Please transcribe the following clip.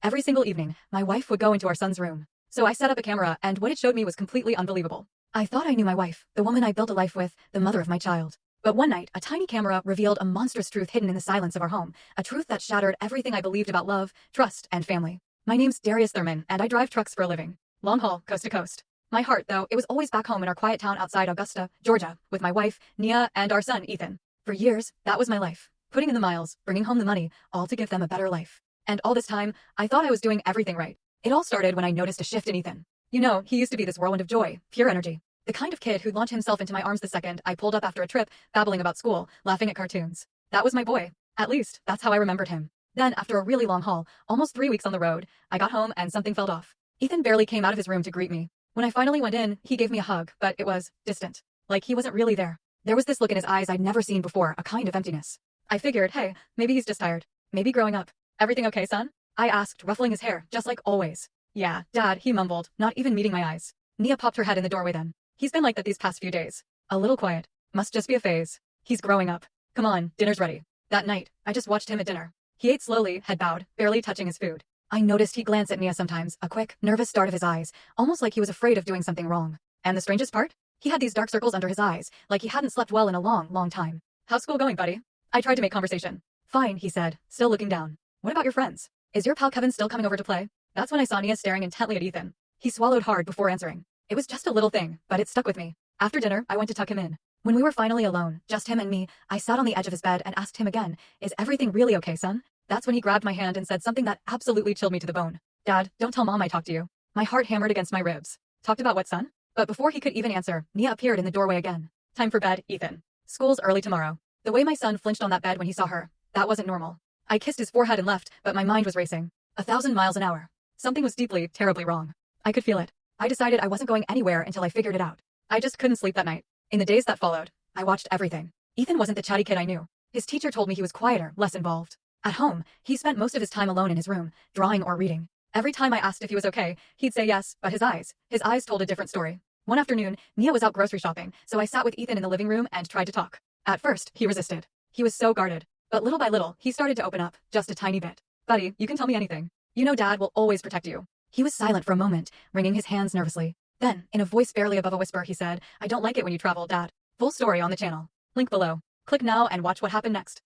Every single evening, my wife would go into our son's room. So I set up a camera, and what it showed me was completely unbelievable. I thought I knew my wife, the woman I built a life with, the mother of my child. But one night, a tiny camera revealed a monstrous truth hidden in the silence of our home, a truth that shattered everything I believed about love, trust, and family. My name's Darius Thurman, and I drive trucks for a living. Long haul, coast to coast. My heart, though, it was always back home in our quiet town outside Augusta, Georgia, with my wife, Nia, and our son, Ethan. For years, that was my life. Putting in the miles, bringing home the money, all to give them a better life. And all this time, I thought I was doing everything right. It all started when I noticed a shift in Ethan. You know, he used to be this whirlwind of joy, pure energy. The kind of kid who'd launch himself into my arms the second I pulled up after a trip, babbling about school, laughing at cartoons. That was my boy. At least, that's how I remembered him. Then, after a really long haul, almost 3 weeks on the road, I got home and something felt off. Ethan barely came out of his room to greet me. When I finally went in, he gave me a hug, but it was distant. Like he wasn't really there. There was this look in his eyes I'd never seen before, a kind of emptiness. I figured, hey, maybe he's just tired. Maybe growing up. Everything okay, son? I asked, ruffling his hair, just like always. Yeah, Dad, he mumbled, not even meeting my eyes. Nia popped her head in the doorway then. He's been like that these past few days. A little quiet. Must just be a phase. He's growing up. Come on, dinner's ready. That night, I just watched him at dinner. He ate slowly, head bowed, barely touching his food. I noticed he'd glance at Nia sometimes, a quick, nervous dart of his eyes, almost like he was afraid of doing something wrong. And the strangest part? He had these dark circles under his eyes, like he hadn't slept well in a long, long time. How's school going, buddy? I tried to make conversation. Fine, he said, still looking down. What about your friends? Is your pal Kevin still coming over to play? That's when I saw Nia staring intently at Ethan. He swallowed hard before answering. It was just a little thing, but it stuck with me. After dinner, I went to tuck him in. When we were finally alone, just him and me, I sat on the edge of his bed and asked him again, is everything really okay, son? That's when he grabbed my hand and said something that absolutely chilled me to the bone. Dad, don't tell Mom I talked to you. My heart hammered against my ribs. Talked about what, son? But before he could even answer, Nia appeared in the doorway again. Time for bed, Ethan. School's early tomorrow. The way my son flinched on that bed when he saw her, that wasn't normal. I kissed his forehead and left, but my mind was racing. 1,000 miles an hour. Something was deeply, terribly wrong. I could feel it. I decided I wasn't going anywhere until I figured it out. I just couldn't sleep that night. In the days that followed, I watched everything. Ethan wasn't the chatty kid I knew. His teacher told me he was quieter, less involved. At home, he spent most of his time alone in his room, drawing or reading. Every time I asked if he was okay, he'd say yes, but his eyes told a different story. One afternoon, Nia was out grocery shopping, so I sat with Ethan in the living room and tried to talk. At first, he resisted. He was so guarded. But little by little, he started to open up, just a tiny bit. Buddy, you can tell me anything. You know Dad will always protect you. He was silent for a moment, wringing his hands nervously. Then, in a voice barely above a whisper, he said, I don't like it when you travel, Dad. Full story on the channel. Link below. Click now and watch what happened next.